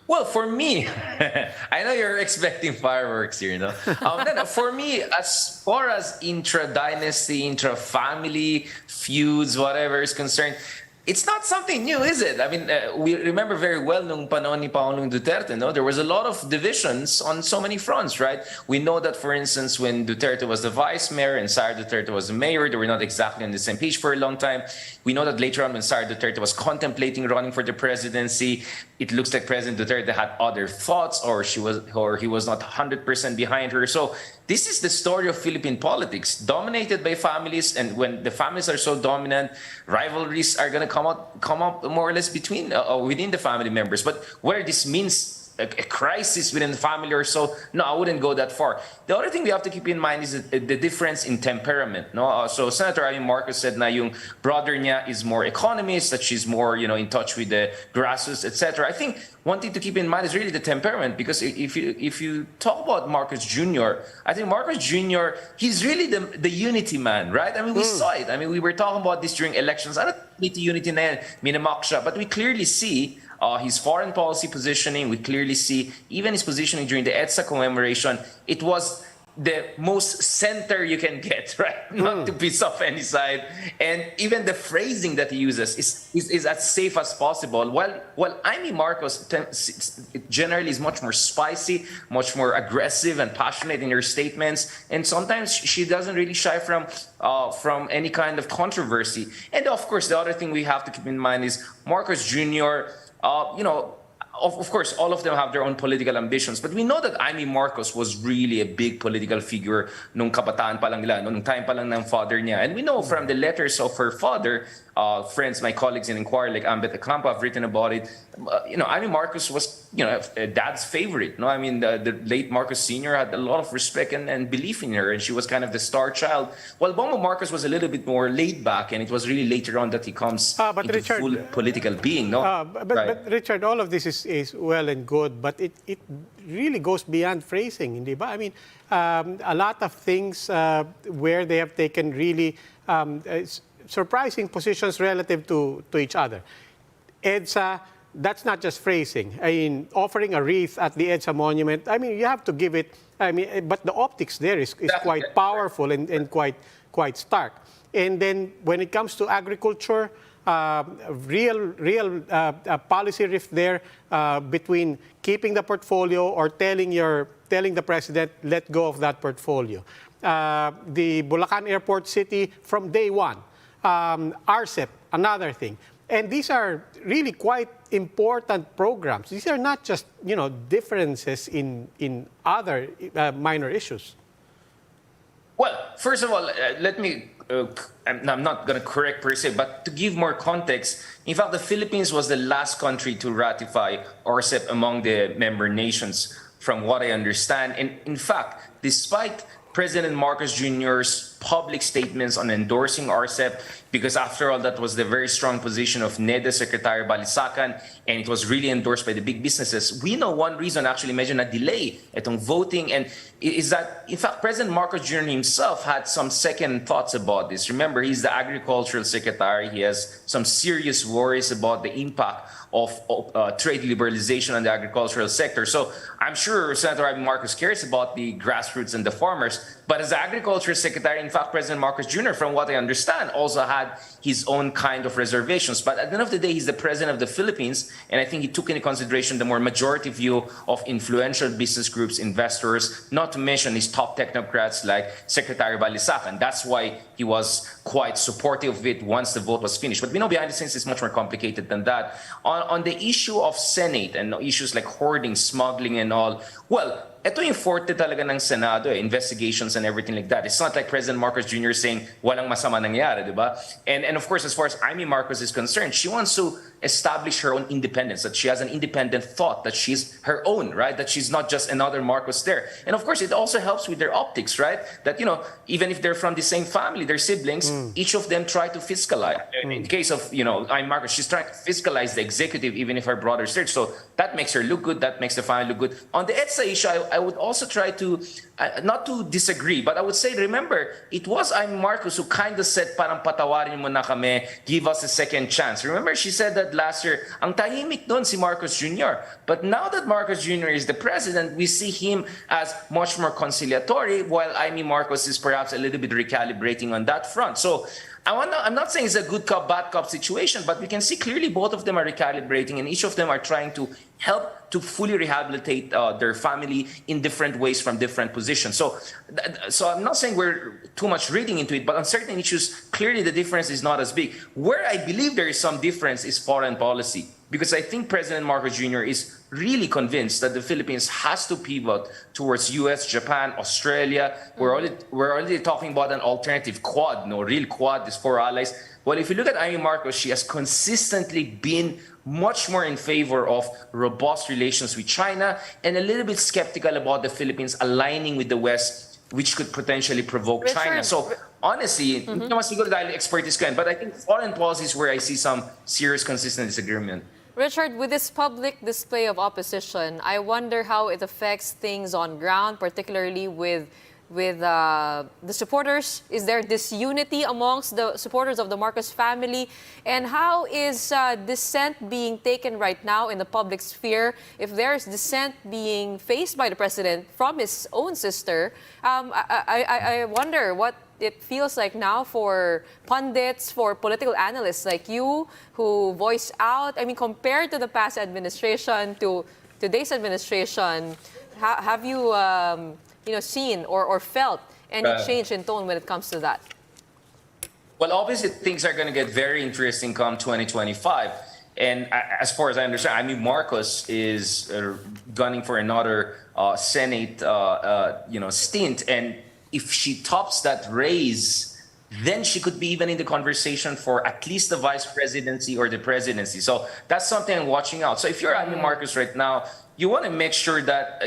Well, for me, I know you're expecting fireworks here, no? No, for me, as far as intra-dynasty, intra-family feuds, whatever is concerned, it's not something new, is it? I mean, we remember very well nung panahon ni Pangulong Duterte, no? There was a lot of divisions on so many fronts, right? We know that, for instance, when Duterte was the vice mayor and Sara Duterte was the mayor, they were not exactly on the same page for a long time. We know that later on, when Sara Duterte was contemplating running for the presidency, it looks like President Duterte had other thoughts, or he was not 100% behind her. So this is the story of Philippine politics, dominated by families, and when the families are so dominant, rivalries are going to come up more or less between within the family members. But where this means a crisis within the family or so, no, I wouldn't go that far. The other thing we have to keep in mind is the difference in temperament. No, so Senator Imee Marcos said na yung brother niya is more economist, that she's more in touch with the grassroots, etc. I think one thing to keep in mind is really the temperament, because if you talk about Marcos Jr., I think Marcos Jr. he's really the unity man, right? I mean, we saw it. I mean, we were talking about this during elections. I don't need unity na minamak siya, but we clearly see his foreign policy positioning. We clearly see even his positioning during the EDSA commemoration. It was the most center you can get, right? Not to piss off any side. And even the phrasing that he uses is as safe as possible. While Imee Marcos generally is much more spicy, much more aggressive and passionate in her statements. And sometimes she doesn't really shy from any kind of controversy. And of course, the other thing we have to keep in mind is Marcos Jr., of course, all of them have their own political ambitions, but we know that Imee Marcos was really a big political figure nung kabataan pa lang nila, nung time pa lang ng father niya. And we know from the letters of her father, friends, my colleagues in Inquiry like Ambet Acampo have written about it. Imee Marcos was, dad's favorite. No, I mean, the late Marcos Sr. had a lot of respect and belief in her, and she was kind of the star child. While Bongbong Marcos was a little bit more laid back, and it was really later on that he comes into Richard, full political being. No, but Richard, all of this is well and good, but it really goes beyond phrasing, hindi ba? I mean, a lot of things where they have taken really surprising positions relative to each other. EDSA, that's not just phrasing. I mean, offering a wreath at the EDSA monument, I mean, you have to give it, I mean, but the optics there is quite powerful and quite stark. And then when it comes to agriculture, real policy rift there between keeping the portfolio or telling the president, let go of that portfolio. The Bulacan Airport City from day one. RCEP, another thing. And these are really quite important programs. These are not just, differences in other minor issues. Well, first of all, let me, I'm not going to correct per se, but to give more context, in fact, the Philippines was the last country to ratify RCEP among the member nations, from what I understand. And in fact, despite President Marcos Jr.'s public statements on endorsing RCEP, because after all, that was the very strong position of NEDA Secretary Balisacan, and it was really endorsed by the big businesses. We know one reason actually medyo na-delay itong voting, and is that, in fact, President Marcos Jr. himself had some second thoughts about this. Remember, he's the agricultural secretary. He has some serious worries about the impact of trade liberalization on the agricultural sector. So I'm sure Senator Imee Marcos cares about the grassroots and the farmers. But as the agriculture secretary, in fact, President Marcos Jr., from what I understand, also had his own kind of reservations. But at the end of the day, he's the president of the Philippines, and I think he took into consideration the more majority view of influential business groups, investors, not to mention his top technocrats like Secretary Balisacan. That's why he was quite supportive of it once the vote was finished. But we know behind the scenes it's much more complicated than that. On the issue of Senate and issues like hoarding, smuggling and all, well, ito yung forte talaga ng Senado, investigations and everything like that. It's not like President Marcos Jr. saying walang masama nangyari, di ba? And of course, as far as Imee Marcos is concerned, she wants to establish her own independence, that she has an independent thought, that she's her own, right? That she's not just another Marcos there. And of course, it also helps with their optics, right? That, even if they're from the same family, they're siblings, each of them try to fiscalize. In the case of, Imee Marcos, she's trying to fiscalize the executive, even if her brother's there. So that makes her look good, that makes the family look good. On the EDSA issue, I would also try to, not to disagree, but I would say, remember, it was Imee Marcos who kind of said, parang patawarin mo na kami, give us a second chance. Remember, she said that last year, ang tahimik doon si Marcos Jr. But now that Marcos Jr. is the president, we see him as much more conciliatory, while Imee Marcos is perhaps a little bit recalibrating on that front. So I'm not saying it's a good cop, bad cop situation, but we can see clearly both of them are recalibrating, and each of them are trying to help to fully rehabilitate their family in different ways from different positions. So I'm not saying we're too much reading into it, but on certain issues, clearly the difference is not as big. Where I believe there is some difference is foreign policy, because I think President Marcos Jr. is really convinced that the Philippines has to pivot towards US, Japan, Australia. We're already talking about an alternative quad, no real quad, these four allies. Well, if you look at Imee Marcos, she has consistently been much more in favor of robust relations with China and a little bit skeptical about the Philippines aligning with the West, which could potentially provoke China. So honestly, hindi naman siguro dahil expertise ko yan, but I think foreign policy is where I see some serious consistent disagreement. Richard, with this public display of opposition, I wonder how it affects things on ground, particularly with the supporters. Is there disunity amongst the supporters of the Marcos family? And how is dissent being taken right now in the public sphere? If there's dissent being faced by the president from his own sister, I wonder what it feels like now for pundits, for political analysts like you who voice out. I mean, compared to the past administration, to today's administration, have you seen or felt any change in tone when it comes to that? Well, obviously, things are going to get very interesting come 2025. And as far as I understand, Imee Marcos is gunning for another Senate, stint. And if she tops that race, then she could be even in the conversation for at least the vice presidency or the presidency. So that's something I'm watching out. So if you're Imee Marcos right now, you want to make sure that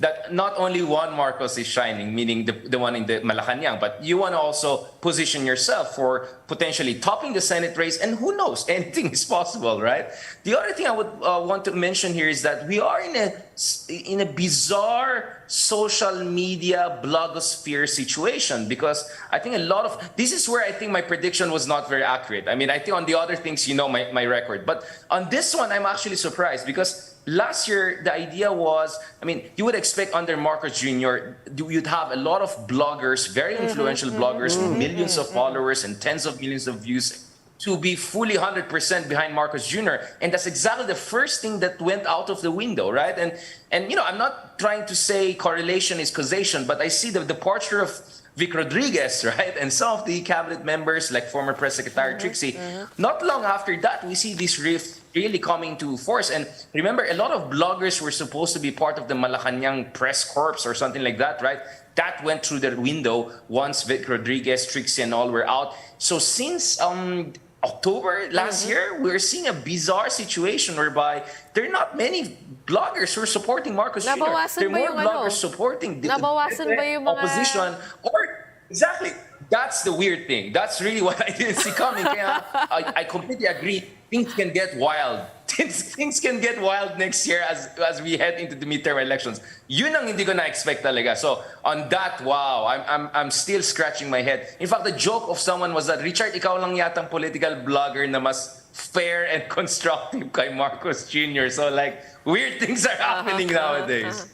that not only one Marcos is shining, meaning the one in the Malacanang, but you want to also position yourself for potentially topping the Senate race, and who knows, anything is possible, right? The other thing I would want to mention here is that we are in a bizarre social media blogosphere situation, because I think a lot of this is where I think my prediction was not very accurate. I mean, I think on the other things, my record, but on this one, I'm actually surprised, because last year, the idea was, I mean, you would expect under Marcos Jr., you'd have a lot of bloggers, very influential bloggers with millions of followers and tens of millions of views, to be fully 100% behind Marcos Jr. And that's exactly the first thing that went out of the window, right? And I'm not trying to say correlation is causation, but I see the departure of Vic Rodriguez, right? And some of the cabinet members, like former Press Secretary Trixie. Not long after that, we see this rift really coming to force. And remember, a lot of bloggers were supposed to be part of the Malacanang Press Corps or something like that, right? That went through the window once Vic Rodriguez, Trixie, and all were out. So since October last year, we're seeing a bizarre situation whereby there are not many bloggers who are supporting Marcos Jr. There are more bloggers supporting the opposition. Or exactly, that's the weird thing. That's really what I didn't see coming. I completely agree. Things can get wild. Things can get wild next year as we head into the midterm elections. Yun ang hindi ko na-expect talaga. So on that, wow, I'm still scratching my head. In fact, the joke of someone was that, Richard, ikaw lang yatang political blogger na mas fair and constructive kay Marcos Jr. So like, weird things are happening nowadays.